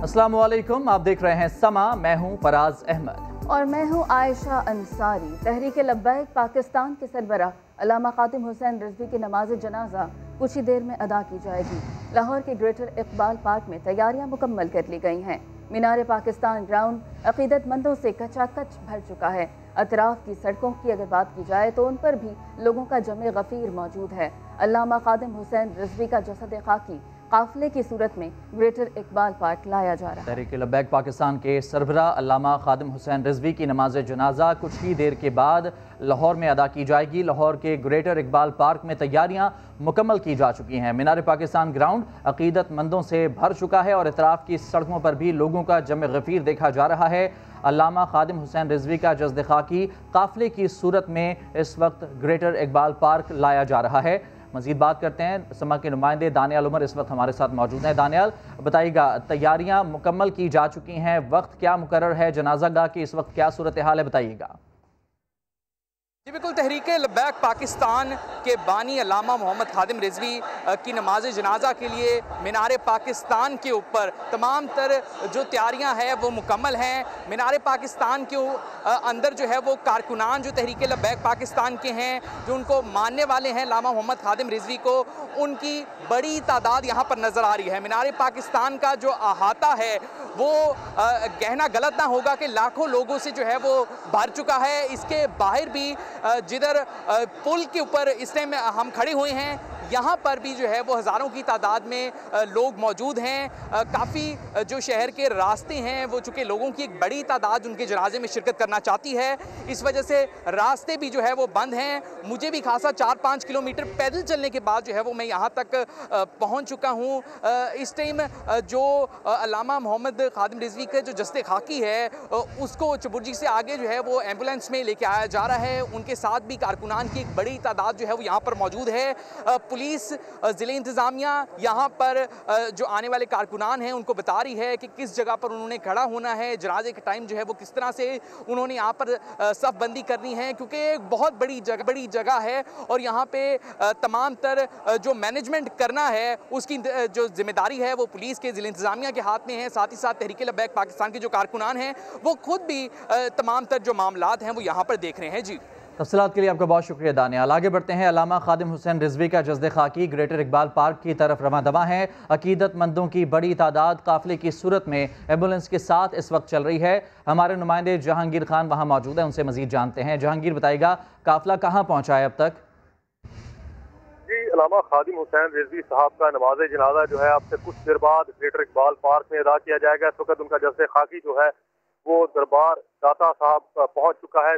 अस्सलाम वालेकुम, आप देख रहे हैं समा। मैं हूं फराज अहमद और मैं हूं आयशा अंसारी। तहरीक लब्बैक पाकिस्तान के सरबराह अल्लामा खादिम हुसैन रिजवी की नमाज जनाजा कुछ ही देर में अदा की जाएगी। लाहौर के ग्रेटर इकबाल पार्क में तैयारियां मुकम्मल कर ली गई हैं। मीनार पाकिस्तान ग्राउंड अकीदतमंदों से कचाकच भर चुका है। अतराफ की सड़कों की अगर बात की जाए तो उन पर भी लोगों का जमे गफीर मौजूद है। अल्लामा खादिम हुसैन रिजवी का जसद खाकी काफिले की सूरत में ग्रेटर इकबाल पार्क लाया जा रहा है। तहरीक लब्बैक पाकिस्तान के सरबराह अल्लामा खादिम हुसैन रिजवी की नमाज जनाजा कुछ ही देर के बाद लाहौर में अदा की जाएगी। लाहौर के ग्रेटर इकबाल पार्क में तैयारियां मुकम्मल की जा चुकी हैं। मीनार पाकिस्तान ग्राउंड अकीदतमंदों से भर चुका है और इतराफ़ की सड़कों पर भी लोगों का जम गफीर देखा जा रहा है। अल्लामा खादिम हुसैन रिजवी का जस्द खाकी काफिले की सूरत में इस वक्त ग्रेटर इकबाल पार्क लाया जा रहा है। मज़ीद बात करते हैं, समा के नुमाइंदे दानियाल उमर इस वक्त हमारे साथ मौजूद हैं। दानियाल, बताइएगा, तैयारियां मुकम्मल की जा चुकी हैं, वक्त क्या मुकर्रर है, जनाजा गाह की इस वक्त क्या सूरत हाल है, बताइएगा। जी बिल्कुल, तहरीक लब्बैक पाकिस्तान के बानी अल्लामा मोहम्मद खादिम रिजवी की नमाज जनाजा के लिए मीनार पाकिस्तान के ऊपर तमाम तर जो तैयारियां हैं वो मुकम्मल हैं। मीनार पाकिस्तान के अंदर जो है वो कारकुनान जो तहरीक लब्बैक पाकिस्तान के हैं, जो उनको मानने वाले हैं अल्लामा मोहम्मद खादिम रिजवी को, उनकी बड़ी तादाद यहाँ पर नज़र आ रही है। मीनार पाकिस्तान का जो अहाता है वो कहना गलत ना होगा कि लाखों लोगों से जो है वो भर चुका है। इसके बाहर भी जिधर पुल के ऊपर इस टाइम हम खड़े हुए हैं, यहाँ पर भी जो है वो हज़ारों की तादाद में लोग मौजूद हैं। काफ़ी जो शहर के रास्ते हैं वो चूँकि लोगों की एक बड़ी तादाद उनके जनाजे में शिरकत करना चाहती है, इस वजह से रास्ते भी जो है वो बंद हैं। मुझे भी खासा 4-5 किलोमीटर पैदल चलने के बाद जो है वो मैं यहाँ तक पहुँच चुका हूँ। इस टाइम जो अल्लामा मोहम्मद खादिम रिजवी का जो जस्ते खाकी है उसको चबुर्जी से आगे जो है वो एम्बुलेंस में लेके आया जा रहा है। उनके साथ भी कारकुनान की एक बड़ी तादाद जो है वो यहाँ पर मौजूद है। पुलिस, ज़िले इंतज़ामिया यहाँ पर जो आने वाले कारकुनान हैं उनको बता रही है कि किस जगह पर उन्होंने खड़ा होना है, जनाजे के टाइम जो है वो किस तरह से उन्होंने यहाँ पर सफ़बंदी करनी है, क्योंकि एक बहुत बड़ी जगह है और यहाँ पे तमाम तर जो मैनेजमेंट करना है उसकी जो जिम्मेदारी है वो पुलिस के, ज़िले इंतज़ामिया के हाथ में है। साथ ही साथ तहरीक लब्बैक पाकिस्तान के जो कारकुनान हैं वो खुद भी तमाम तर जो मामलात हैं वो यहाँ पर देख रहे हैं। जी, तफसीलात के लिए आपका बहुत शुक्रिया दानियाल। आगे बढ़ते हैं, अल्लामा खादिम हुसैन रिजवी का जस्द खाकी ग्रेटर इकबाल पार्क की तरफ रवां दवा है। अकीदतमंदों की बड़ी तादाद काफिले की सूरत में एम्बुलेंस के साथ इस वक्त चल रही है। हमारे नुमाइंदे जहांगीर खान वहां मौजूद हैं, उनसे मजीद जानते हैं। जहांगीर, बताइएगा, काफिला कहाँ पहुँचा है अब तक? जी, अल्लामा खादिम हुसैन रिजवी साहब का नमाज जनाजा जो है आपसे कुछ देर बाद ग्रेटर इकबाल पार्क में अदा किया जाएगा। इस वक्त उनका जस्द खाकी जो है वो दरबार दाता साहब पहुँच चुका है।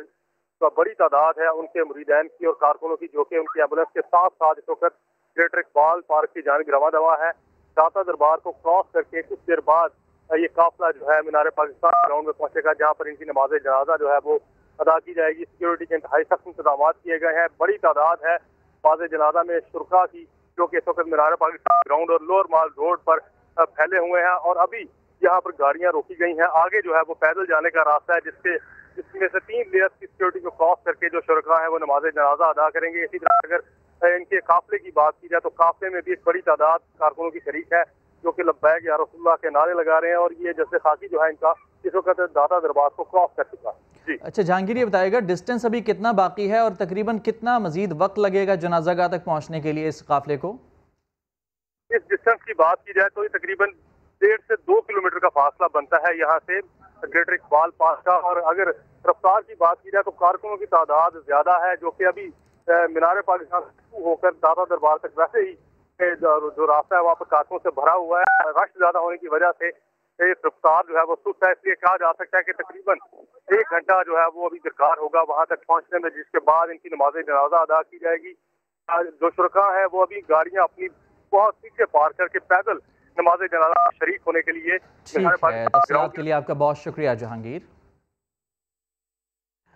तो बड़ी तादाद है उनके मुरीदैन की और कारकुनों की, जो कि उनकी एम्बुलेंस के साथ साथ इस वक्त ग्रेटर इकबाल पार्क की जानिब रवा दवा है। दाता दरबार को क्रॉस करके कुछ देर बाद ये काफिला जो है मीनार पाकिस्तान ग्राउंड में पहुंचेगा, जहां पर इनकी नमाज जनाजा जो है वो अदा की जाएगी। सिक्योरिटी के इंतहाई सख्त इंतजाम किए गए हैं। बड़ी तादाद है नमाज जनाजा में शुरका की, जो कि इस वक्त मीनार पाकिस्तान ग्राउंड और लोअर माल रोड पर फैले हुए हैं और अभी यहाँ पर गाड़ियाँ रोकी गई हैं। आगे जो है वो पैदल जाने का रास्ता है, जिसमें से 3 लेयर्स की सिक्योरिटी को क्रॉस करके जो शुरका है वो नमाज जनाजा अदा करेंगे। इसी तरह अगर इनके काफिले की बात की जाए तो काफिले में भी एक बड़ी तादाद कारकुनों की शरीक है, जो कि लब्बैक या रसूलुल्लाह के नारे लगा रहे हैं और ये जैसे खाकी जो है इनका इस वक्त दाता दरबार को क्रॉस कर चुका है। जी, अच्छा जहांगीर, ये बताइएगा, डिस्टेंस अभी कितना बाकी है और तकरीबन कितना मजीद वक्त लगेगा जनाजा गाह तक पहुँचने के लिए इस काफिले को? इस डिस्टेंस की बात की जाए तो ये तकरीबन 1.5 से 2 किलोमीटर का फासला बनता है यहाँ से ग्रेटर इकबाल पार्क का। और अगर रफ्तार की बात की जाए तो कारकुनों की तादाद ज्यादा है, जो कि अभी मीनार पाकिस्तान होकर दाता दरबार तक वैसे ही जो रास्ता है वहाँ पर कारकुनों से भरा हुआ है। रश ज्यादा होने की वजह से रफ्तार जो है वो सुस्त है, इसलिए कहा जा सकता है कि तकरीबन 1 घंटा जो है वो अभी दरकार होगा वहाँ तक पहुँचने में, जिसके बाद इनकी नमाज जनाजा अदा की जाएगी। जो शुरका है वो अभी गाड़ियाँ अपनी बहुत पीछे पार करके पैदल नमाज जनाजा शरीक होने के लिए। तफसीलात के लिए आपका बहुत शुक्रिया जहांगीर।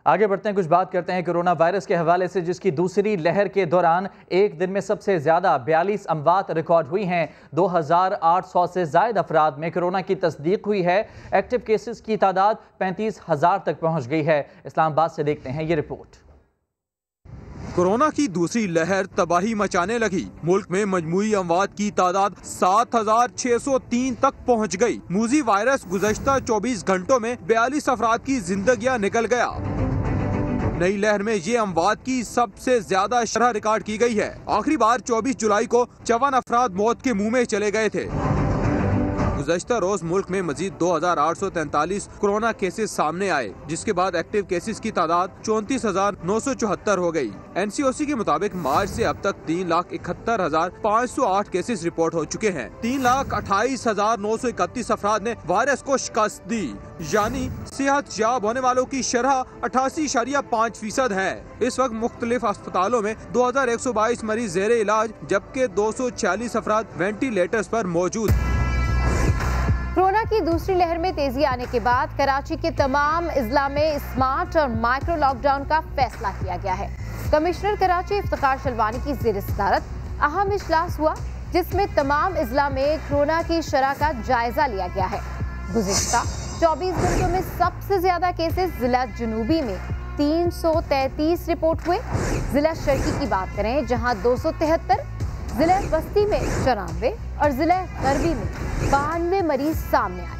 आगे बढ़ते हैं, कुछ बात करते हैं कोरोना वायरस के हवाले से, जिसकी दूसरी लहर के दौरान एक दिन में सबसे ज्यादा 42 अमवात रिकॉर्ड हुई हैं। 2800 से ज्यादा अफराद में कोरोना की तस्दीक हुई है। एक्टिव केसेस की तादाद 35,000 तक पहुंच गई है। इस्लामाबाद से देखते हैं ये रिपोर्ट। कोरोना की दूसरी लहर तबाही मचाने लगी। मुल्क में मजमूई अमवात की तादाद 7,603 तक पहुंच गई। मूजी वायरस गुज़श्ता 24 घंटों में 42 अफराद की जिंदगियां निकल गया। नई लहर में ये अमवात की सबसे ज्यादा शरह रिकॉर्ड की गई है। आखिरी बार 24 जुलाई को 54 अफराद मौत के मुंह में चले गए थे। गुज़श्ता रोज मुल्क में मजीद 2,843 कोरोना केसेस सामने आए, जिसके बाद एक्टिव केसेस की तादाद 34,974 हो गई। NCOC के मुताबिक मार्च से अब तक 3,71,508 केसेस रिपोर्ट हो चुके हैं। 3,28,931 अफराद ने वायरस को शिकस्त दी, यानी सेहत याब होने वालों की शरह 88.5% है। इस वक्त मुख्तलिफ अस्पतालों में 2,122 मरीज ज़ेरे इलाज, जबकि 246 अफराद वेंटिलेटर्स पर मौजूद। कोरोना की दूसरी लहर में तेजी आने के बाद कराची के तमाम इजला में स्मार्ट और माइक्रो लॉकडाउन का फैसला किया गया है। कमिश्नर कराची इफ्तिखार शलवानी की ज़ेर सदारत अहम इजलास हुआ, जिसमें तमाम इजला में कोरोना की शरह का जायजा लिया गया है। गुज़िश्ता 24 घंटों में सबसे ज्यादा केसेस जिला जनूबी में 333 रिपोर्ट हुए। जिला शर्की की बात करें जहां 273, जिला बस्ती में 94 और जिला गरबी में 92 मरीज सामने आए।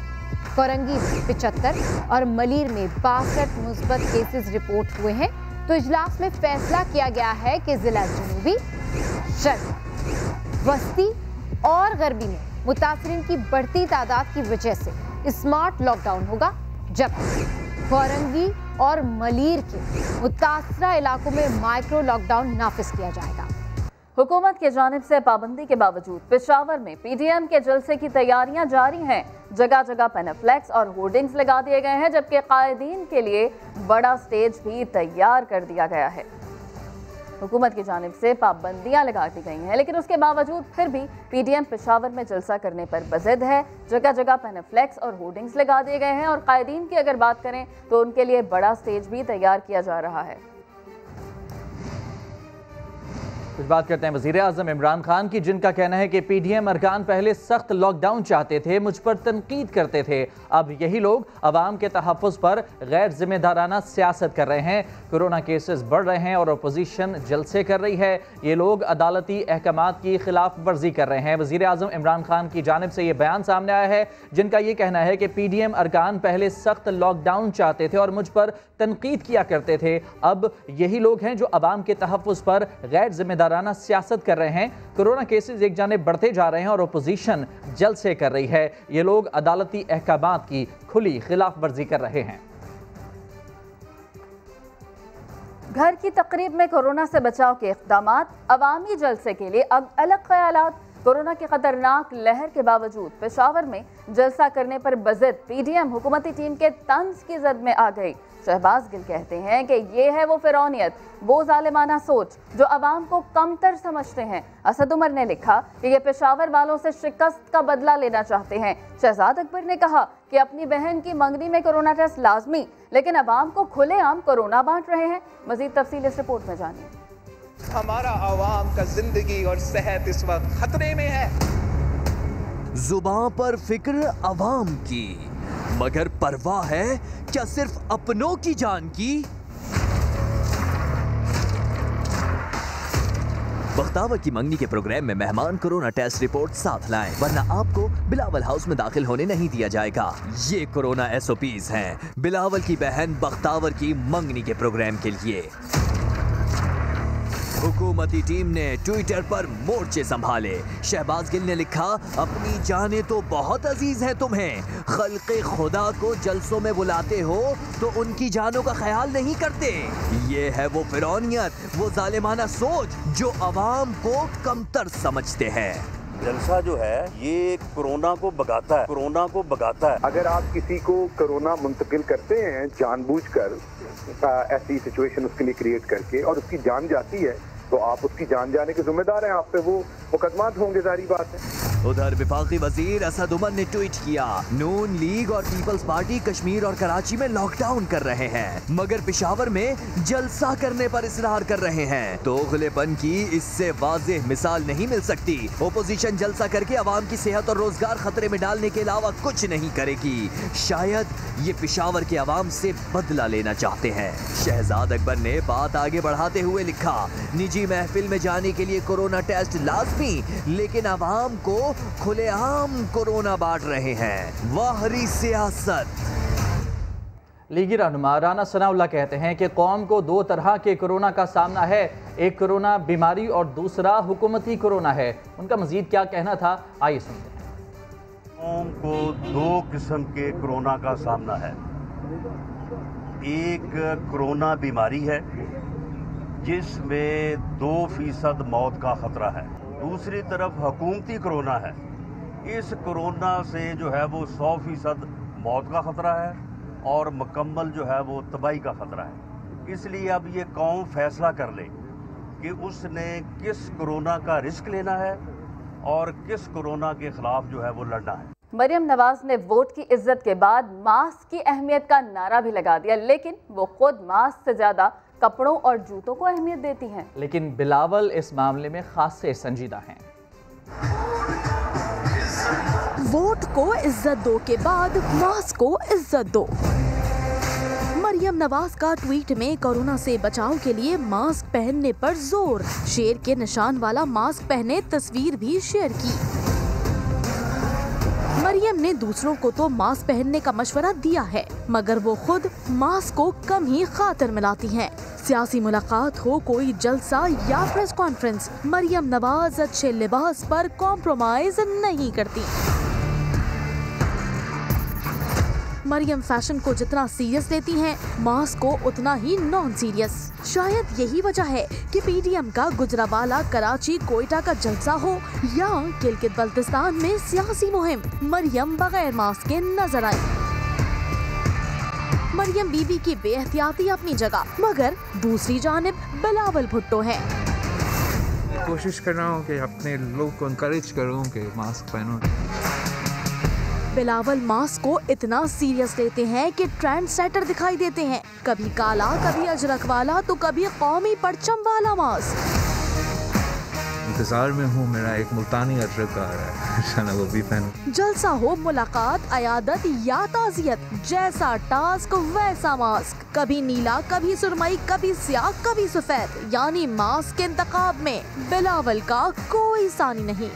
कोरंगी में 75 और मलीर में 62 मुस्बत केसेस रिपोर्ट हुए हैं। तो इजलास में फैसला किया गया है कि जिला जनूबी, शर्की, बस्ती और गरबी में मुतासरीन की बढ़ती तादाद की वजह से स्मार्ट लॉकडाउन होगा, जबकि कोरंगी और मलीर के मुतासरा इलाकों में माइक्रो लॉकडाउन नाफिज किया जाएगा। हुकूमत की जानिब से पाबंदी के बावजूद पेशावर में PDM के जलसे की तैयारियां जारी हैं। जगह जगह पेनाफ्लेक्स और होर्डिंग्स लगा दिए गए हैं, जबकि कायदीन के लिए बड़ा स्टेज भी तैयार कर दिया गया है। हुकूमत की जानिब से पाबंदियां लगा दी गई हैं, लेकिन उसके बावजूद फिर भी PDM पेशावर में जलसा करने पर बज़िद है। जगह जगह पेनाफ्लेक्स और होर्डिंग्स लगा दिए गए हैं और कायदीन की अगर बात करें तो उनके लिए बड़ा स्टेज भी तैयार किया जा रहा है। कुछ बात करते हैं वज़ीर आज़म इमरान खान की, जिनका कहना है कि PDM अरकान पहले सख्त लॉकडाउन चाहते थे, मुझ पर तनकीद करते थे। अब यही लोग अवाम के तहफ़्फ़ुज़ पर गैर जिम्मेदाराना सियासत कर रहे हैं। कोरोना केसेस बढ़ रहे हैं और अपोजिशन जलसे कर रही है। ये लोग अदालती अहकामात की खिलाफ वर्जी कर रहे हैं। वज़ीर आज़म इमरान खान की जानिब से ये बयान सामने आया है, जिनका ये कहना है कि PDM अरकान पहले सख्त लॉकडाउन चाहते थे और मुझ पर तनकीद किया करते थे। अब यही लोग हैं जो अवाम के तहफ़्फ़ुज़ पर गैर जिम्मेदाराना सियासत कर रहे हैं। कोरोना केसेस एक जानिब बढ़ते जा रहे हैं और अपोजिशन जलसे कर रही है। ये लोग अदालती अहकामात की खुली खिलाफ वर्जी कर रहे हैं। घर की तकरीब में कोरोना से बचाव के इक़दामात, अवामी जलसे के लिए अब अलग ख्यालात। कोरोना की खतरनाक लहर के बावजूद पेशावर में जलसा करने पर बज़िद PDM हुकूमती टीम के तंज की जद में आ गई। शहबाज गिल कहते हैं कि ये है वो फिरौनियत, वो जालिमाना सोच जो अवाम को कमतर समझते हैं। असद उमर ने लिखा कि ये पेशावर वालों से शिकस्त का बदला लेना चाहते हैं। शहजाद अकबर ने कहा कि अपनी बहन की मंगनी में कोरोना टेस्ट लाजमी, लेकिन अवाम को खुलेआम कोरोना बांट रहे हैं। मजीद तफसील इस रिपोर्ट में जानिए। हमारा आवाम का जिंदगी और सेहत इस वक्त खतरे में है। जुबान पर फिक्र अवाम की, मगर परवाह है क्या सिर्फ अपनों की जान की। बख्तावर की मंगनी के प्रोग्राम में मेहमान कोरोना टेस्ट रिपोर्ट साथ लाएं, वरना आपको बिलावल हाउस में दाखिल होने नहीं दिया जाएगा। ये कोरोना SOPs हैं बिलावल की बहन बख्तावर की मंगनी के प्रोग्राम के लिए। हुकूमती टीम ने ट्विटर पर मोर्चे संभाले। शहबाज गिल ने लिखा, अपनी जाने तो बहुत अजीज है तुम्हें, खल्क़े खुदा को जलसों में बुलाते हो तो उनकी जानों का ख्याल नहीं करते। ये है वो फिरौनियत, वो जालिमाना सोच जो अवाम को कमतर समझते हैं। जलसा जो है ये कोरोना को भगाता है, कोरोना को भगाता है। अगर आप किसी को कोरोना मुंतकिल करते हैं जानबूझकर, ऐसी सिचुएशन उसके लिए क्रिएट करके, और उसकी जान जाती है, तो आप उसकी जान जाने के जिम्मेदार हैं। आप पे वो मुकदमात होंगे, जारी बात है। उधर विफाकी वजीर असद उमर ने ट्वीट किया, नून लीग और पीपल्स पार्टी कश्मीर और कराची में लॉकडाउन कर रहे हैं, मगर पेशावर में जलसा करने पर इसरार कर रहे हैं। दोगलेपन की इससे वाज़ेह मिसाल नहीं मिल सकती। ओपोजिशन जलसा करके अवाम की सेहत और रोजगार खतरे में डालने के अलावा कुछ नहीं करेगी। शायद ये पेशावर के अवाम से बदला लेना चाहते हैं। शहजाद अकबर ने बात आगे बढ़ाते हुए लिखा, निजी महफिल में जाने के लिए कोरोना टेस्ट लाजमी, लेकिन अवाम को खुलेआम कोरोना बांट रहे हैं। वाहरी सियासत। लीगी रहनुमा राना सनाउल्लाह कहते हैं कि कौम को दो तरह के कोरोना का सामना है, एक कोरोना बीमारी और दूसरा हुकूमती कोरोना है। उनका मजीद क्या कहना था, आइए सुनते हैं। कौम को दो किस्म के कोरोना का सामना है। एक कोरोना बीमारी है जिसमें 2% मौत का खतरा है। दूसरी तरफ हुकूमती कोरोना है। इस कोरोना से जो है वो 100% मौत का खतरा है और मुकम्मल जो है वो तबाही का खतरा है। इसलिए अब ये कौम फैसला कर ले कि उसने किस कोरोना का रिस्क लेना है और किस कोरोना के खिलाफ जो है वो लड़ना है। मरियम नवाज ने वोट की इज्जत के बाद मास्क की अहमियत का नारा भी लगा दिया, लेकिन वो खुद मास्क से ज्यादा कपड़ों और जूतों को अहमियत देती हैं। लेकिन बिलावल इस मामले में खासे संजीदा हैं। वोट को इज्जत दो के बाद मास्क को इज्जत दो। मरियम नवाज का ट्वीट में कोरोना से बचाव के लिए मास्क पहनने पर जोर, शेर के निशान वाला मास्क पहने तस्वीर भी शेयर की। मरियम ने दूसरों को तो मास्क पहनने का मशवरा दिया है, मगर वो खुद मास्क को कम ही खातिर मिलाती हैं। सियासी मुलाकात हो, कोई जलसा या प्रेस कॉन्फ्रेंस, मरियम नवाज अच्छे लिबास पर कॉम्प्रोमाइज नहीं करती। मरियम फैशन को जितना सीरियस लेती हैं, मास्क को उतना ही नॉन सीरियस। शायद यही वजह है कि पीडीएम का गुजरावाला, कराची, कोयटा का जलसा हो या गिलगित बल्तिस्तान में सियासी मुहिम, मरियम बगैर मास्क के नजर आई। मरियम बीबी की बेहतियाती अपनी जगह, मगर दूसरी जानिब बिलावल भुट्टो है। कोशिश कर रहा हूँ कि अपने लोग को इनकरेज करूँ कि मास्क पहनो। बिलावल मास्क को इतना सीरियस लेते हैं कि ट्रेंड सेटर दिखाई देते हैं, कभी काला, कभी अजरक वाला, तो कभी कौमी परचम वाला मास्क। इंतजार में हूँ, मेरा एक मुल्तानी अजरक आ रहा है, वो भी पहनूं। जलसा हो, मुलाकात, अयादत या ताजियत, जैसा टास्क वैसा मास्क। कभी नीला, कभी सुरमई, कभी स्याह, कभी सफेद, यानी मास्क के इंतखाब में बिलावल का कोई सानी नहीं।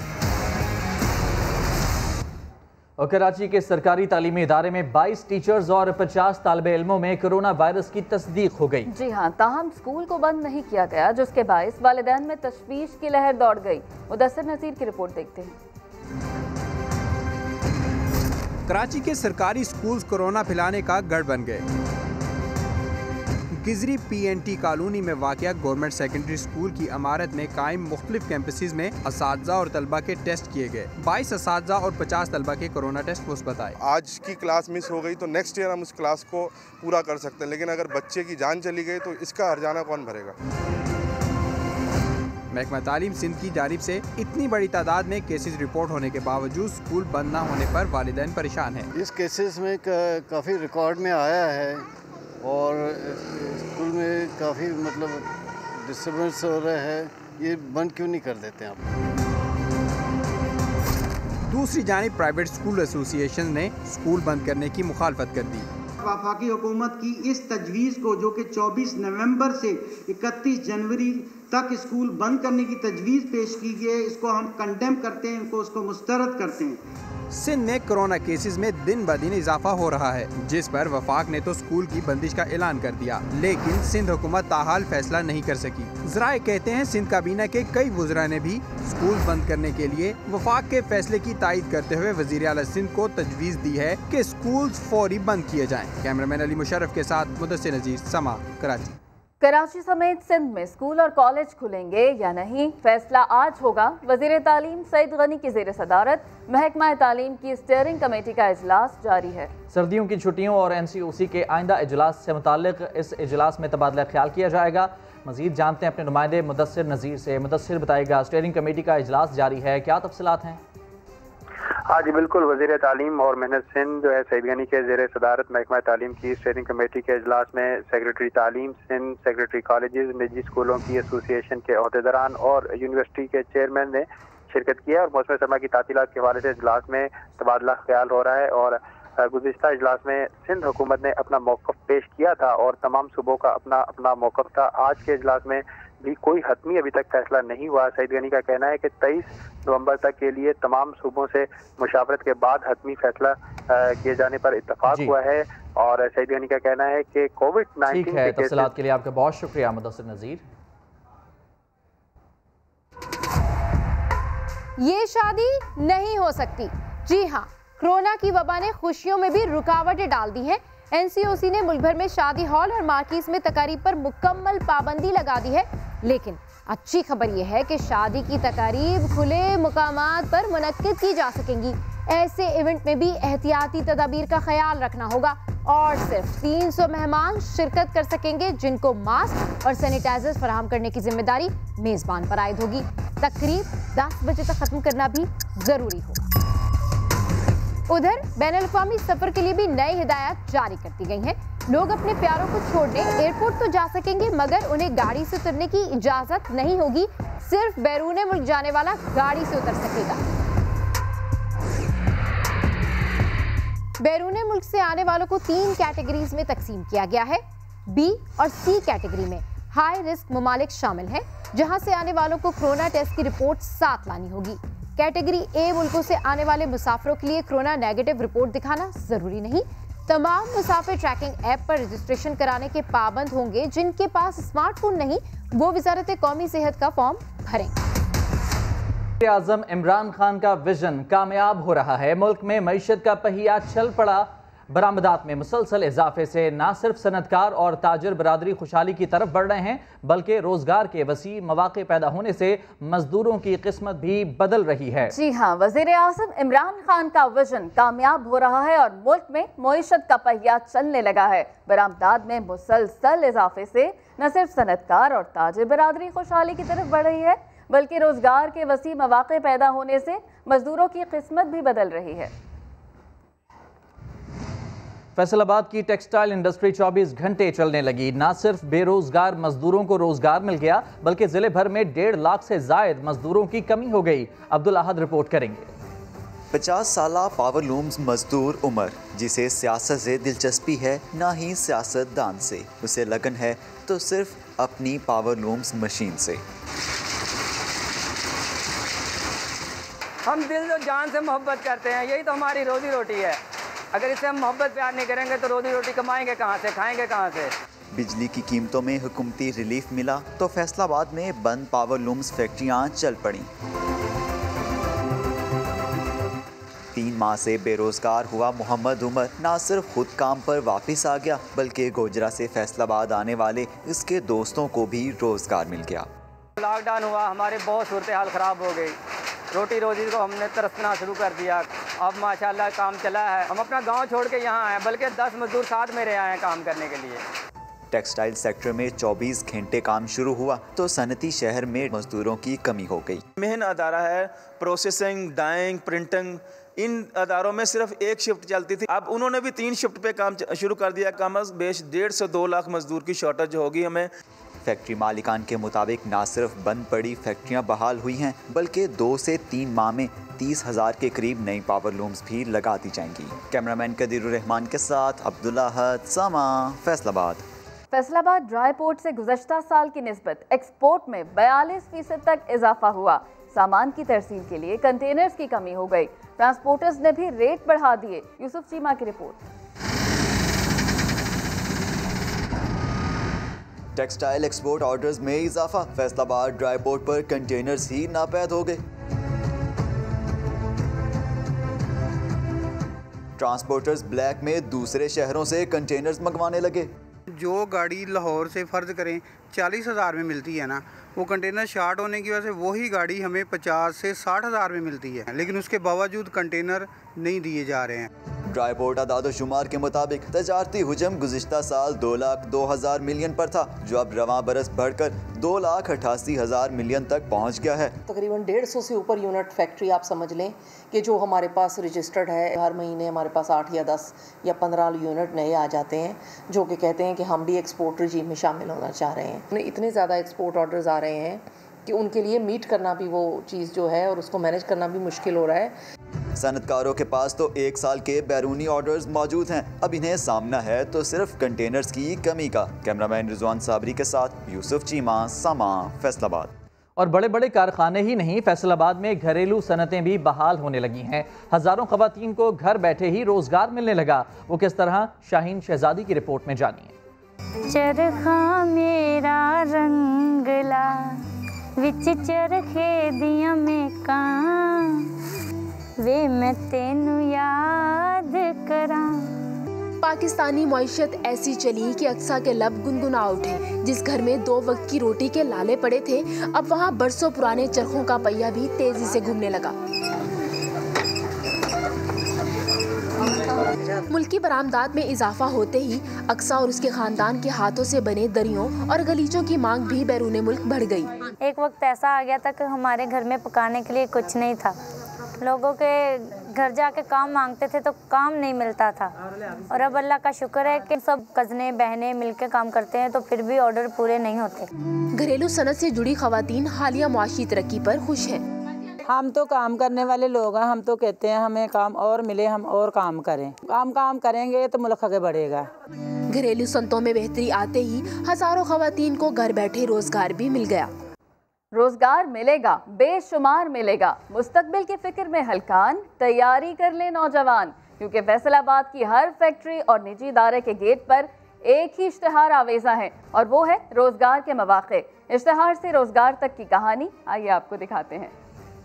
और कराची के सरकारी तालीमी इदारे में 22 टीचर्स और 50 तालिबे इल्मों में कोरोना वायरस की तस्दीक हो गई। जी हाँ, ताहम स्कूल को बंद नहीं किया गया, जिसके बायस वालिदैन में तशवीश की लहर दौड़ गई। मुदस्सिर नज़ीर की रिपोर्ट देखते हैं। कराची के सरकारी स्कूल्स कोरोना फैलाने का गढ़ बन गए। गिजरी पीएनटी कॉलोनी में वाक़या गवर्नमेंट सेकेंडरी स्कूल की इमारत में कायम मुख्तलिफ कैंपसेस में असातिज़ा और तलबा के टेस्ट किए गए। 22 असातिज़ा और 50 तलबा के कोरोना टेस्ट मुस्बत आए। आज की क्लास मिस हो गई तो नेक्स्ट ईयर हम उस क्लास को पूरा कर सकते हैं, लेकिन अगर बच्चे की जान चली गई तो इसका हर्जाना कौन भरेगा। महकमा तालीम सिंध की जानिब से इतनी बड़ी तादाद में केसेस रिपोर्ट होने के बावजूद स्कूल बंद न होने पर वालिदैन परेशान हैं। इस केसेस में काफ़ी रिकॉर्ड में आया है और स्कूल में काफ़ी मतलब डिस्टर्बेंस हो रहा है, ये बंद क्यों नहीं कर देते आप। दूसरी जानिब प्राइवेट स्कूल एसोसिएशन ने स्कूल बंद करने की मुखालफत कर दी। वफाकी हुकूमत की इस तजवीज़ को, जो कि 24 नवंबर से 31 जनवरी तक स्कूल बंद करने की तजवीज़ पेश की गई है, इसको हम कंडेम करते हैं, इनको उसको मुस्तरद करते हैं। सिंध में कोरोना केसेस में दिन ब दिन इजाफा हो रहा है, जिस पर वफाक ने तो स्कूल की बंदिश का ऐलान कर दिया, लेकिन सिंध हुकूमत ताहाल फैसला नहीं कर सकी। ज़राए कहते हैं सिंध काबीना के कई वुज़रा ने भी स्कूल बंद करने के लिए वफाक के फैसले की तायद करते हुए वज़ीर आला सिंध को तजवीज़ दी है कि स्कूल फौरी बंद किए जाएं। कैमरामैन अली मुशर्रफ के साथ मुदस्सिर नज़ीर, समा, कराची। कराची समेत सिंध में स्कूल और कॉलेज खुलेंगे या नहीं, फैसला आज होगा। वज़ीर तालीम सईद गनी की ज़ेर सदारत महकमा तालीम की स्टीयरिंग कमेटी का इजलास जारी है। सर्दियों की छुट्टियों और NCOC के आइंदा इजलास से मुताल्लिक इस इजलास में तबादला ख्याल किया जाएगा। मज़ीद जानते हैं अपने नुमाइंदे मुदस्सिर नज़ीर से। मुदस्सिर बताएगा, स्टीयरिंग कमेटी का इजलास जारी है, क्या तफसीलात हैं? हाँ जी बिल्कुल, वज़ीर तालीम और मेहनत सिंध जो है सईद गनी के ज़ेर सदारत महकमा तालीम की स्टेयरिंग कमेटी के इजलास में सेक्रेटरी तालीम सिंध, सेक्रेटरी कॉलेजेस, निजी स्कूलों की एसोसिएशन के अहदेदारान और यूनिवर्सिटी के चेयरमैन ने शिरकत किया और मौसम सरमा की तातीलात के हवाले से इजलास में तबादला ख्याल हो रहा है। और गुज़िश्ता इजलास में सिंध हुकूमत ने अपना मौक़िफ़ पेश किया था और तमाम सूबों का अपना अपना मौक़िफ़ था। आज के इजलास में भी कोई हतमी अभी तक फैसला नहीं हुआ। सईद गनी का कहना है कि 23 नवंबर तक के लिए तमाम सूबों से मुशावरत के बाद हतमी फैसला किए जाने पर इत्तफाक हुआ है। और सईद गनी का कहना है कि कोविड-19 के तफसीलात के लिए आपका बहुत शुक्रिया मुदस्सिर नज़ीर। ये शादी नहीं हो सकती। जी हाँ, कोरोना की वबा ने खुशियों में भी रुकावटें डाल दी हैं। एनसीओसी ने मुल्क भर में शादी हॉल और मार्किस में तकारीब पर मुकम्मल पाबंदी लगा दी है। लेकिन अच्छी खबर यह है कि शादी की तकारीब खुले मुकामात पर मुनक्किद की जा सकेंगी। ऐसे इवेंट में भी एहतियाती तदाबीर का ख्याल रखना होगा और सिर्फ 300 मेहमान शिरकत कर सकेंगे, जिनको मास्क और सैनिटाइजर फराहम करने की जिम्मेदारी मेजबान पर आयद होगी। तकरीब 10 बजे तक खत्म करना भी जरूरी होगा। उधर बैनुल-अक़वामी सफर के लिए भी नई हिदायत जारी कर दी गई हैं। लोग अपने प्यारों को छोड़ने एयरपोर्ट तो जा सकेंगे, मगर उन्हें गाड़ी से उतरने की इजाजत नहीं होगी। सिर्फ बैरून मुल्क जाने वाला गाड़ी से उतर सकेगा। बैरून मुल्क से आने वालों को 3 कैटेगरीज में तकसीम किया गया है। बी और सी कैटेगरी में हाई रिस्क ममालिक शामिल हैं, जहां से आने वालों को कोरोना टेस्ट की रिपोर्ट साथ लानी होगी। कैटेगरी ए मुल्कों से आने वाले मुसाफिरों के लिए कोरोना नेगेटिव रिपोर्ट दिखाना जरूरी नहीं। तमाम मुसाफिर ट्रैकिंग ऐप पर रजिस्ट्रेशन कराने के पाबंद होंगे। जिनके पास स्मार्टफोन नहीं, वो वजारत कौमी सेहत का फॉर्म भरेंगे। आज़म इमरान खान का विजन कामयाब हो रहा है। मुल्क में मईशत का पहिया चल पड़ा। बरामदात में मुसलसल इजाफे से न सिर्फ सनतकार और ताजर बरादरी खुशहाली की तरफ बढ़ रहे हैं, बल्कि रोजगार के वसी मौके पैदा होने से मजदूरों की किस्मत भी बदल रही है। जी हाँ, वज़ीर आज़म इमरान खान का विजन कामयाब हो रहा है और मुल्क में मईशत का पहिया चलने लगा है। बरामदात में मुसलसल इजाफे से न सिर्फ सनतकार और ताजर बरादरी खुशहाली की तरफ बढ़ रही है, बल्कि रोजगार के वसी मौके पैदा होने से मजदूरों की किस्मत भी बदल रही है। फैसलाबाद की टेक्सटाइल इंडस्ट्री 24 घंटे चलने लगी। न सिर्फ बेरोजगार मजदूरों को रोजगार मिल गया, बल्कि जिले भर में 1.5 लाख से जायद मजदूरों की कमी हो गई। अब्दुल अहद रिपोर्ट करेंगे। 50 साला पावर लूम्स मजदूर उमर, जिसे सियासत से दिलचस्पी है ना ही सियासतदान से। उसे लगन है तो सिर्फ अपनी पावर लूम्स मशीन से। हम दिल और जान से मोहब्बत करते हैं, यही तो हमारी रोजी रोटी है। अगर इससे हम मोहब्बत प्यार नहीं करेंगे तो रोजी रोटी कमाएंगे कहाँ से, खाएंगे कहाँ से। बिजली की कीमतों में हुकूमती रिलीफ मिला तो फैसलाबाद में बंद पावर लूम्स फैक्ट्रियाँ चल पड़ी। 3 माह से बेरोजगार हुआ मोहम्मद उमर ना सिर्फ खुद काम पर वापस आ गया, बल्कि गोजरा से फैसलाबाद आने वाले इसके दोस्तों को भी रोजगार मिल गया। लॉकडाउन हुआ, हमारे बहुत सूरत हाल ख़राब हो गई। रोटी रोजी को हमने तरसना शुरू कर दिया। अब माशाल्लाह काम चला है। हम अपना गांव छोड़ के यहाँ आए, बल्कि 10 मजदूर साथ मेरे आए हैं काम करने के लिए। टेक्सटाइल सेक्टर में 24 घंटे काम शुरू हुआ तो सनती शहर में मजदूरों की कमी हो गई। मेन अदारा है प्रोसेसिंग, डाइंग, प्रिंटिंग। इन अदारों में सिर्फ एक शिफ्ट चलती थी, अब उन्होंने भी 3 शिफ्ट पे काम शुरू कर दिया। कम अज़ बेश 1.5 से 2 लाख मजदूर की शॉर्टेज होगी हमें। फैक्ट्री मालिकान के मुताबिक ना सिर्फ बंद पड़ी फैक्ट्रियां बहाल हुई हैं, बल्कि 2 से 3 माह में 30,000 के करीब नई पावर लूम्स भी लगा दी जाएंगी। कैमरामैन कदीरुर रहमान के साथ अब्दुल्ला अहद, सामा, फैसलाबाद। फैसलाबाद ड्राई पोर्ट से गुज़श्ता साल की निस्बत एक्सपोर्ट में 42% तक इजाफा हुआ। सामान की तरसील के लिए कंटेनर्स की कमी हो गई। ट्रांसपोर्टर्स ने भी रेट बढ़ा दिए। यूसुफ चीमा की रिपोर्ट। टेक्सटाइल एक्सपोर्ट ऑर्डर्स में इजाफा। फैसलाबाद ड्राई पोर्ट पर कंटेनर्स ही नापैद हो गए। ट्रांसपोर्टर्स ब्लैक में दूसरे शहरों से कंटेनर्स मंगवाने लगे। जो गाड़ी लाहौर से फ़र्ज करें 40,000 में मिलती है ना, वो कंटेनर शार्ट होने की वजह से वही गाड़ी हमें 50 से 60,000 में मिलती है, लेकिन उसके बावजूद कंटेनर नहीं दिए जा रहे हैं। ड्राई पोर्ट आदाद-ओ-शुमार के मुताबिक तजारती हुजम गुज़िश्ता साल 2,02,000 मिलियन पर था, जो अब रवां बरस बढ़कर 2,88,000 मिलियन तक पहुँच गया है। तकरीबन 150 से ऊपर यूनिट फैक्ट्री आप समझ लें कि जो हमारे पास रजिस्टर्ड है। हर महीने हमारे पास 8 या 10 या 15 यूनिट नए आ जाते हैं, जो कि कहते हैं कि हम भी एक्सपोर्ट रजीम में शामिल होना चाह रहे हैं। इतने ज़्यादा एक्सपोर्ट ऑर्डर्स आ रहे हैं कि उनके लिए मीट करना भी वो चीज़ जो है और उसको मैनेज करना भी मुश्किल हो रहा है। सनतकारों के पास तो 1 साल के बैरूनी ऑर्डर्स मौजूद हैं, अब इन्हें सामना है तो सिर्फ कंटेनर्स की कमी का। कैमरामैन रिजवान साबरी के साथ यूसुफ चीमा, समा, फैसलाबाद। और बड़े बड़े कारखाने ही नहीं, फैसलाबाद में घरेलू सनतें भी बहाल होने लगी हैं। हजारों खवातीन को घर बैठे ही रोजगार मिलने लगा। वो किस तरह, शाहीन शहजादी की रिपोर्ट में जानिए। चरखा मेरा रंगला विच चरखे दिया में वे मैं तेनू याद करा। पाकिस्तानी मईशत ऐसी चली कि अक्सा के लब गुनगुना उठे। जिस घर में 2 वक्त की रोटी के लाले पड़े थे, अब वहाँ बरसों पुराने चरखों का पहिया भी तेजी से घूमने लगा। मुल्की बरामदात में इजाफा होते ही अक्सा और उसके खानदान के हाथों से बने दरियों और गलीचों की मांग भी बैरूने मुल्क बढ़ गई। एक वक्त ऐसा आ गया था कि हमारे घर में पकाने के लिए कुछ नहीं था। लोगों के घर जाके काम मांगते थे तो काम नहीं मिलता था, और अब अल्लाह का शुक्र है कि सब कज़ने बहनें मिलकर काम करते हैं तो फिर भी ऑर्डर पूरे नहीं होते। घरेलू सनत से जुड़ी खवातीन हालिया मुआशी तरक्की पर खुश हैं। हम तो काम करने वाले लोग हैं, हम तो कहते हैं हमें काम और मिले, हम और काम करें। काम करेंगे तो मुल्क आगे बढ़ेगा। घरेलू सनतों में बेहतरी आते ही हजारों खवातीन को घर बैठे रोजगार भी मिल गया। रोजगार मिलेगा, बेशुमार मिलेगा। मुस्तकबिल की फिक्र में हलकान, तैयारी कर ले नौजवान, क्योंकि फैसलाबाद की हर फैक्ट्री और निजी इदारे के गेट पर एक ही इश्तिहार आवेजा है, और वो है रोजगार के मौके। इश्तिहार से रोजगार तक की कहानी आइए आपको दिखाते हैं।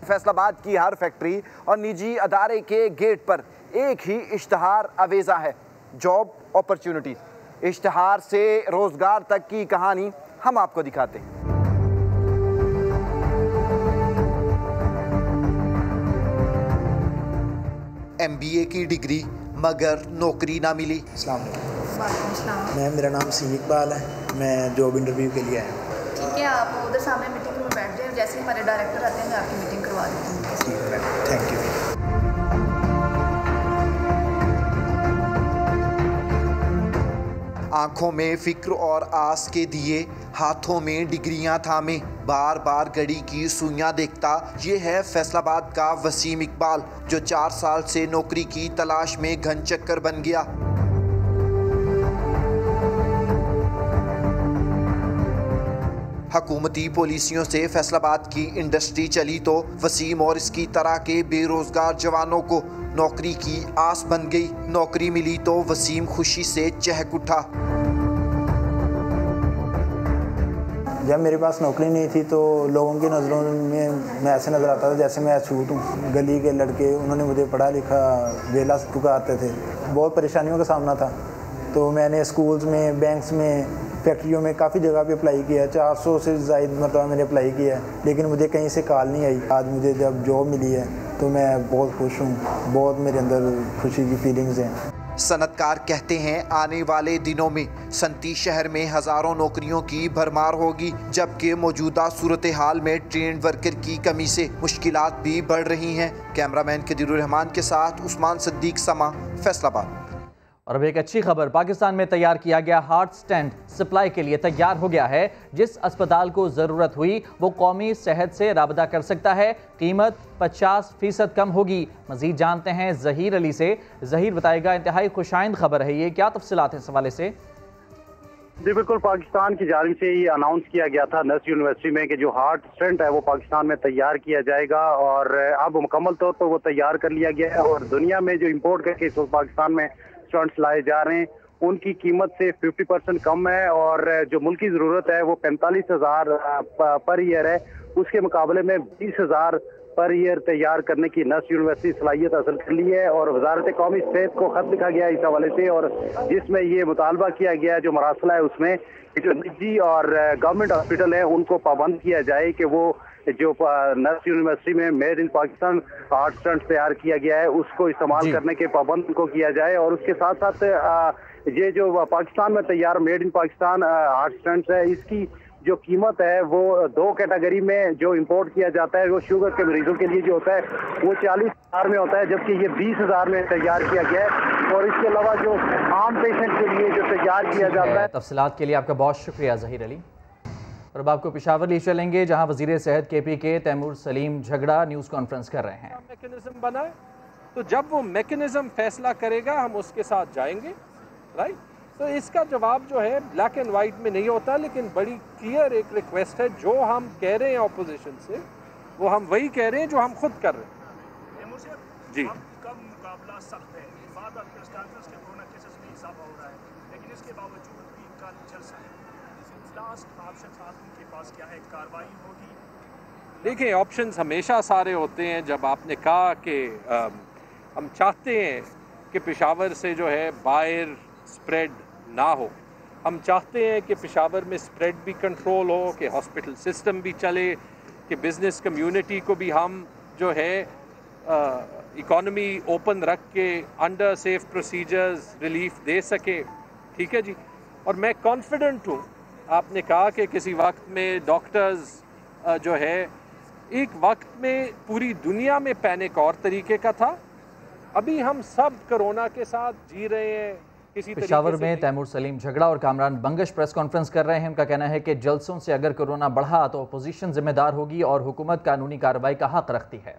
फैसलाबाद की हर फैक्ट्री और निजी अदारे के गेट पर एक ही इश्तिहार आवेजा है, जॉब अपॉर्चुनिटीज। इश्तिहार से रोजगार तक की कहानी हम आपको दिखाते हैं। MBA की डिग्री मगर नौकरी ना मिली। मैम मेरा नाम सी इकबाल है, मैं जॉब इंटरव्यू के लिए आया हूँ। ठीक है, आप उधर सामने मीटिंग में बैठ जाए, जैसे ही हमारे डायरेक्टर आते हैं मैं आपकी मीटिंग करवा देती हूँ। ठीक है मैम, थैंक यू। आंखों में फिक्र और आस के दिए, हाथों में डिग्रियां थामे, बार बार घड़ी की सुइयां देखता, ये है फैसलाबाद का वसीम इकबाल, जो 4 साल से नौकरी की तलाश में घन चक्कर बन गया। हुकूमती पॉलिसियों से फैसलाबाद की इंडस्ट्री चली तो वसीम और इसकी तरह के बेरोजगार जवानों को नौकरी की आस बन गई। नौकरी मिली तो वसीम खुशी से चहक उठा। जब मेरे पास नौकरी नहीं थी तो लोगों की नज़रों में मैं ऐसे नज़र आता था जैसे मैं छूट हूँ। गली के लड़के उन्होंने मुझे पढ़ा लिखा वेला टुकाते थे, बहुत परेशानियों का सामना था। तो मैंने स्कूल्स में, बैंक्स में, फैक्ट्रियों में काफ़ी जगह पे अप्लाई किया है। 400 से ज़ायद मतलब मैंने अप्लाई किया है, लेकिन मुझे कहीं से कॉल नहीं आई। आज मुझे जब जॉब मिली है तो मैं बहुत खुश हूँ, बहुत मेरे अंदर खुशी की फीलिंग्स हैं। सनतकार कहते हैं आने वाले दिनों में संती शहर में हज़ारों नौकरियों की भरमार होगी, जबकि मौजूदा सूरत हाल में ट्रेंड वर्कर की कमी से मुश्किलात भी बढ़ रही हैं। कैमरामैन कदीरुर रहमान के साथ उस्मान सिद्दीक, समा, फैसलाबाद। और अब एक अच्छी खबर, पाकिस्तान में तैयार किया गया हार्ट स्टेंट सप्लाई के लिए तैयार हो गया है। जिस अस्पताल को ज़रूरत हुई वो कौमी सेहत से राबता कर सकता है। कीमत 50% कम होगी। मज़ीद जानते हैं ज़हीर अली से। ज़हीर बताएगा, इंतहाई खुशाइंद खबर है ये, क्या तफसीलात हैं इस हवाले से? जी बिल्कुल, पाकिस्तान की जानिब से ये अनाउंस किया गया था नर्स यूनिवर्सिटी में कि जो हार्ट स्टेंट है वो पाकिस्तान में तैयार किया जाएगा, और अब मुकम्मल तौर पर वो तैयार कर लिया गया है। और दुनिया में जो इम्पोर्ट करके पाकिस्तान में स्टंट्स लाए जा रहे हैं उनकी कीमत से 50% कम है, और जो मुल्क की ज़रूरत है वो 45,000 पर ईयर है। उसके मुकाबले में 20,000 पर ईयर तैयार करने की नर्स यूनिवर्सिटी सलाहियत हासिल कर ली है। और वजारत कौमी सेहत को खत लिखा गया इस हवाले से, और जिसमें ये मुतालबा किया गया जो मरासला है उसमें जो निजी और गवर्नमेंट हॉस्पिटल है उनको पाबंद किया जाए कि वो जो नर्स यूनिवर्सिटी में made in Pakistan art stunt तैयार किया गया है उसको इस्तेमाल करने के पाबंद को किया जाए। और उसके साथ साथ ये जो पाकिस्तान में तैयार made in Pakistan art stunts है, इसकी जो कीमत है वो 2 कैटेगरी में जो इंपोर्ट किया जाता है वो शुगर के मरीजों के लिए जो होता है वो 40,000 में होता है, जबकि ये 20,000 में तैयार किया गया है। और इसके अलावा जो आम पेशेंट के लिए जो तैयार किया जाता है। तफसीलात के लिए आपका बहुत शुक्रिया ज़हीर अली। और अब आपको पेशावर ले चलेंगे जहां वज़ीर सेहत KP के तैमूर सलीम झगड़ा न्यूज़ कॉन्फ्रेंस कर रहे हैं। मैकेनिज्म बना है, तो जब वो मैकेनिज्म फैसला करेगा हम उसके साथ जाएंगे, राइट। तो इसका जवाब जो है ब्लैक एंड वाइट में नहीं होता, लेकिन बड़ी क्लियर एक रिक्वेस्ट है। जो हम कह रहे हैं ऑपोजिशन से वो हम वही कह रहे हैं जो हम खुद कर रहे हैं जी। कब मुकाबला सख्त है, बाद के कोरोना केसेस में इजाफा हो रहा है, लेकिन इसके बावजूद भी इनका जलसा है। लास्ट ऑप्शन आपके पास क्या है, कार्रवाई होगी? देखिए, ऑप्शंस हमेशा सारे होते हैं। जब आपने कहा कि हम चाहते हैं कि पेशावर से जो है बाहर स्प्रेड ना हो, हम चाहते हैं कि पेशावर में स्प्रेड भी कंट्रोल हो, कि हॉस्पिटल सिस्टम भी चले, कि बिज़नेस कम्युनिटी को भी हम जो है इकॉनमी ओपन रख के अंडर सेफ प्रोसीजर्स रिलीफ दे सके, ठीक है जी। और मैं कॉन्फिडेंट हूँ। आपने कहा कि किसी वक्त में डॉक्टर्स जो है, एक वक्त में पूरी दुनिया में पैनिक और तरीके का था, अभी हम सब कोरोना के साथ जी रहे हैं। पेशावर में तैमूर सलीम झगड़ा और कामरान बंगश प्रेस कॉन्फ्रेंस कर रहे हैं। उनका कहना है कि जलसों से अगर कोरोना बढ़ा तो अपोजिशन जिम्मेदार होगी और हुकूमत कानूनी कार्रवाई का हक रखती है।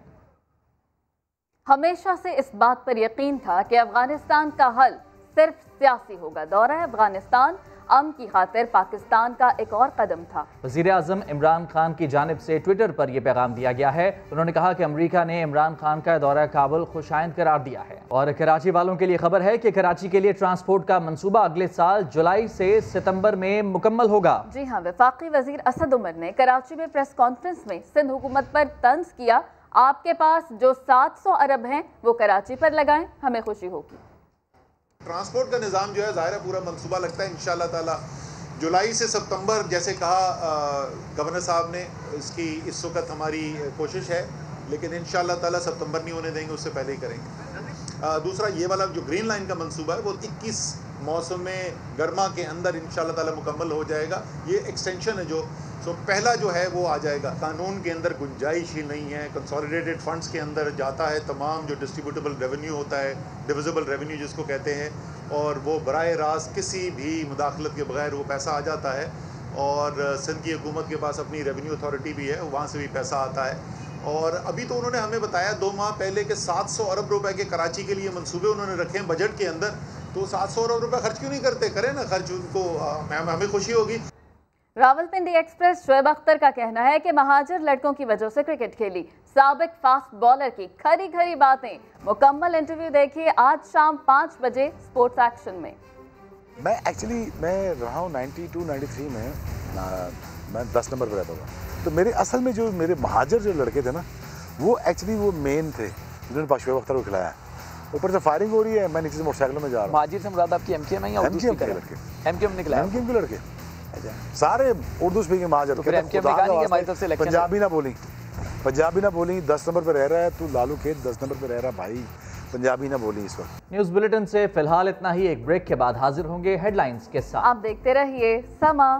हमेशा से इस बात पर यकीन था कि अफगानिस्तान का हल सिर्फ सियासी होगा। दौरा अफगानिस्तान अमन की खातिर पाकिस्तान का एक और कदम था। वज़ीर आज़म इमरान खान की जानिब से ट्विटर पर यह पैगाम दिया गया है। उन्होंने कहा कि अमेरिका ने इमरान खान का दौरा काबुल खुशाइंद करार दिया है। और कराची वालों के लिए खबर है कि कराची के लिए ट्रांसपोर्ट का मंसूबा अगले साल जुलाई से सितंबर में मुकम्मल होगा। जी हाँ, वफाकी वजीर असद उमर ने कराची में प्रेस कॉन्फ्रेंस में सिंध हुकूमत पर तंज किया, आपके पास जो 700 अरब हैं वो कराची पर लगाएं, हमें खुशी होगी। ट्रांसपोर्ट का निज़ाम जो है ज़ाहिर है पूरा मंसूबा लगता है इंशाअल्लाह ताला जुलाई से सितंबर, जैसे कहा गवर्नर साहब ने, इसकी इस वक्त हमारी कोशिश है, लेकिन इंशाअल्लाह ताला सितंबर नहीं होने देंगे, उससे पहले ही करेंगे। दूसरा ये वाला जो ग्रीन लाइन का मंसूबा है वो 21 मौसम गर्मा के अंदर इंशाअल्लाह ताला मुकम्मल हो जाएगा। ये एक्सटेंशन है जो पहला जो है वो आ जाएगा। कानून के अंदर गुंजाइश ही नहीं है, कंसोलिडेटेड फंड्स के अंदर जाता है तमाम जो डिस्ट्रीब्यूटेबल रेवेन्यू होता है, डिविजिबल रेवेन्यू जिसको कहते हैं, और वो बराए रास्त किसी भी मुदाखलत के बगैर वो पैसा आ जाता है। और सिंध की हुकूमत के पास अपनी रेवेन्यू अथॉरिटी भी है, वहाँ से भी पैसा आता है। और अभी तो उन्होंने हमें बताया 2 माह पहले के 700 अरब रुपए के कराची के लिए मंसूबे उन्होंने रखे हैं बजट के अंदर। तो 700 अरब रुपए खर्च क्यों नहीं करते? करें ना खर्च, उनको हमें खुशी होगी। रावलपिंडी एक्सप्रेस शोएब अख्तर का कहना है कि महाजिर लड़कों की वजह से क्रिकेट खेली। साबिक फास्ट बॉलर की खरी खरी बातें। मुकम्मल इंटरव्यू देखिए आज शाम 5 बजे स्पोर्ट्स एक्शन में। मैं रहा हूँ 92-93 में, मैं 10 नंबर पर रहता था। तो मेरे असल में जो मेरे महाजिर जो लड़के थे ना, वो एक्चुअली वो मेन थे जिन्होंने शोएब अख्तर को खिलाया। ऊपर से फायरिंग हो रही है, मैं नीचे से मोटरसाइकिल में जा रहा हूँ। महाजिर से मुराद आपकी MKM है या MKM के लड़के? MKM निकला, MKM के लड़के सारे उर्दू स्पीकिंग महाजिर। पंजाबी ना बोली, पंजाबी ना बोली। 10 नंबर पे रह रहा है तू लालू खेत, 10 नंबर पे रह रहा भाई, पंजाबी ना बोली इस वक्त। न्यूज़ बुलेटिन से फिलहाल इतना ही। एक ब्रेक के बाद हाजिर होंगे हेडलाइंस के साथ। आप देखते रहिए समा।